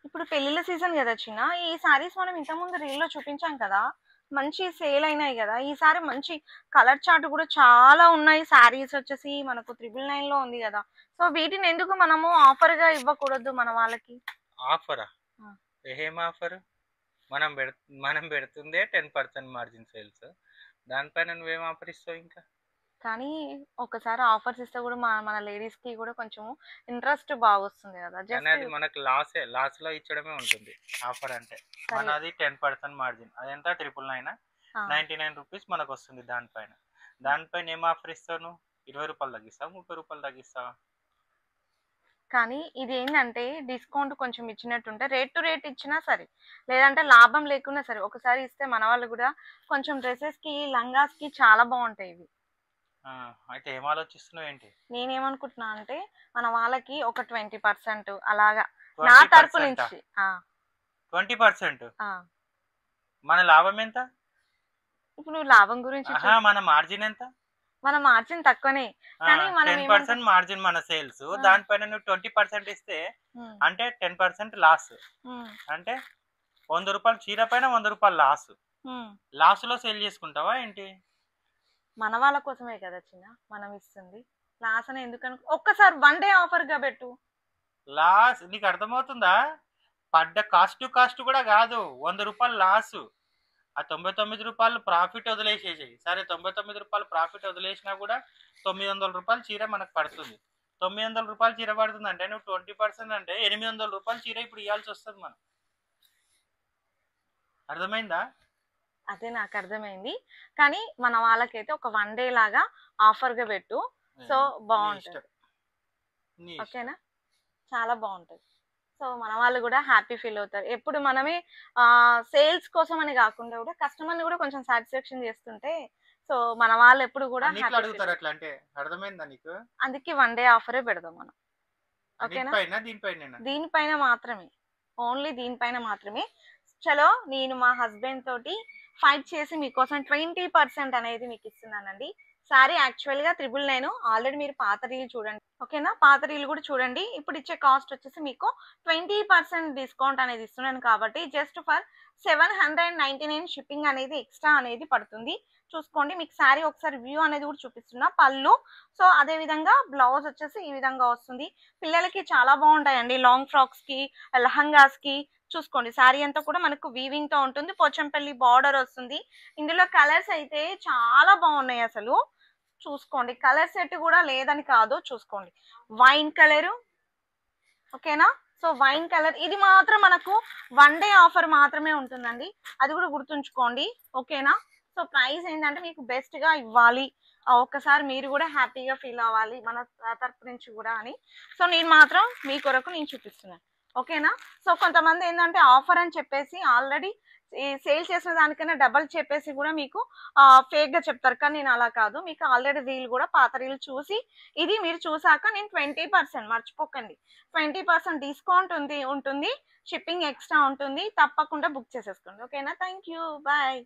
ఇప్పుడు పెళ్ళిళ్ళ సీజన్ కదా చిన్న, ఈ సారీస్ మనం ఇంతకుముందు రీల్‌లో చూపించాం కదా! మంచి సేల్ అయినాయి గదా! ఈసారి మంచి కలర్ చార్ట్ కూడా చాలా ఉన్నాయి. సారీస్ వచ్చేసి మనకు 999లో ఉంది గదా! సో, వీటిని ఎందుకు మనము ఆఫర్‌గా ఇవ్వకూడదు మన వాళ్ళకి? ఆఫరా? ఆ! ఏం ఆఫర్? మనం పెడు మనం పెడుతుందే 10% మార్జిన్ సేల్స్. దానిపైన నువ్వేం ఆఫర్ ఇస్తావు ఇంకా? కానీ ఒక్కసారి ఆఫర్స్ ఇస్తే కూడా మన లేడీస్‌కి కూడా కొంచెం ఇంట్రెస్ట్ బాగొస్తుంది గదా! కానీ జస్ట్ అది మనకు లాసే. లాస్‌లో ఇచ్చడమే ఉంటుంది ఆఫర్ అంటే. సరే. మనది 10% మార్జిన్. అదెంత 999 ఆ! రూ. 99 మనకొస్తుంది దానిపైన. దానిపైన ఏం ఆఫర్ ఇస్తావు నువ్వు? రూ. 20 తగ్గిస్తావా? రూ. 30 తగ్గిస్తావా? కానీ ఇదేంటంటే డిస్కౌంట్ కొంచెం ఇచ్చినట్టుంటే రేట్ టు రేట్ ఇచ్చినా సరే, లేదంటే లాభం లేకున్నా సరే, ఒకసారి ఇస్తే మన వాళ్ళు గూడా కొంచెం డ్రెసెస్‌కి, లంగాస్‌కి చాలా బావుంటాయి ఇవి. ఆ! అయితే ఏం ఆలోచిస్తున్నావేంటి? నేనేమనుకుంటున్నా అంటే, మన వాళ్ళకి ఒక 20% అలాగా నా తరపు 20%ఆ? నుంచి. ఆ! 20%? ఆ! మన లాభం ఎంత? ఇప్పుడు నువ్వు లాభం గురించి ఆహా! మన మార్జిన్ ఎంత? మన మార్జిన్ తక్కువనే. ఆ! కానీ మనం 10% ఏమంటాం. మార్జిన్ మన సేల్స్. ఆ! దానిపైన నువ్వు 20% ఇస్తే హ్మ్. అంటే 10% లాస్. హ్మ్. అంటే రూ. 100 చీర పైన రూ. 100 లాస్. హ్మ్. లాస్‌లో సేల్ చేసుకుంటావా ఏంటి? మన వాళ్ళ కోసమే కదా చిన్న మనం ఇస్తుంది. లాస్ అని ఒక్కసారి వన్ డే ఆఫర్‌గా పెట్టు. లాస్ నీకు అర్థమవుతుందా? పడ్డ కాస్ట్ టు కాస్ట్ కూడా కాదు. రూ. 100 లాసు. ఆ రూ. 99 ప్రాఫిట్ వదిలేసేసేయి. సరే రూ. 99 ప్రాఫిట్ వదిలేసినా కూడా రూ. 900 చీర మనకు పడుతుంది. రూ. 900 చీర పడుతుందంటే నువ్వు 20% అంటే రూ. 800 చీర ఇప్పుడు ఇయ్యాల్సొస్తది మనం. అర్థమైందా? అదే నాకర్థమైంది. కానీ మన వాళ్ళకైతే ఒక వన్ డే లాగా ఆఫర్‌గా పెట్టు. సో, నీ బావుంటది. ఇష్టం. నీ ఇష్టం. ఓకేనా? చాలా బావుంటది. సో, మన వాళ్ళు గూడా హ్యాపీ ఫీల్ అవుతారు. ఎప్పుడు మనమే సేల్స్ కోసం అని గాకుండా గూడా కస్టమర్‌ని గూడా కొంచెం సాటిస్ఫాక్షన్ జేస్తుంటే, సో, మన వాళ్ళెప్పుడు గూడా అన్నిట్లో హ్యాపీ ఫీల్ అడుగుతారు అవుతారు. అట్లా అంటే. అర్థమైందా నీకు? అందుకే వన్ డే ఆఫరే పెడదాం మనం. ఓకేనా? అన్నిటిపైన దీనిపైనేనా? దీనిపైన మాత్రమే. ఓన్లీ దీనిపైన మాత్రమే. చలో నేను మా హస్బెండ్ తోటి ఫైట్ చేసి మీకోసం 20% అనేది మీకిస్తున్నానండి. సారీ యాక్చువల్‌గా 999 ఆల్రెడీ మీరు పాత రీల్ చూడండి. ఓకేనా? పాత రీల్ గూడా చూడండి. ఇప్పుడిచ్చే కాస్ట్ వచ్చేసి మీకు 20% డిస్కౌంట్ అనేది ఇస్తున్నాను కాబట్టి జస్ట్ ఫర్ 799 షిప్పింగ్ అనేది ఎక్స్‌ట్రా అనేది పడుతుంది. చూసుకోండి. మీకు సారీ ఒకసారి వ్యూ అనేది కూడా చూపిస్తున్నా. పళ్ళు. సో, అదే విధంగా బ్లౌజ్ వచ్చేసి ఈ విధంగా వస్తుంది. పిల్లలకి చాలా బాగుంటాయండి. లాంగ్ ఫ్రాక్స్‌కి, లెహంగాస్‌కి చూసుకోండి. శారీ అంతా కూడా మనకు వీవింగ్‌తో ఉంటుంది. పోచంపల్లి బార్డర్ వస్తుంది. ఇందులో కలర్స్ అయితే చాలా బాగున్నాయి అసలు. చూసుకోండి. కలర్ సెట్ కూడా లేదని కాదు చూసుకోండి. వైన్ కలరు ఓకేనా? సో, వైన్ కలర్ ఇది మాత్రం మనకు వన్ డే ఆఫర్ మాత్రమే ఉంటుందండి. అది కూడా గుర్తుంచుకోండి. ఓకేనా? సో, ప్రైస్ ఏంటంటే మీకు బెస్ట్‌గా ఇవ్వాలి. ఒక్కసారి మీరు కూడా హ్యాపీగా ఫీల్ అవ్వాలి మన తరపు నుంచి కూడా అని. సో, నేను మాత్రం మీ కొరకు నేను చూపిస్తున్నాను. ఓకేనా? సో, కొంతమంది ఏంటంటే ఆఫర్ అని చెప్పేసి ఆల్రెడీ ఈ సేల్ చేసిన దానికన్నా డబల్ చెప్పేసి కూడా మీకు ఫేక్‌గా చెప్తారు. కానీ నేను అలా కాదు. మీకు ఆల్రెడీ రీల్ కూడా పాత రీల్ చూసి ఇది మీరు చూసాక నేను 20% మర్చిపోకండి. 20% డిస్కౌంట్ ఉంటుంది. షిప్పింగ్ ఎక్స్‌ట్రా ఉంటుంది. తప్పకుండా బుక్ చేసేసుకోండి. ఓకేనా? Thank you. బాయ్.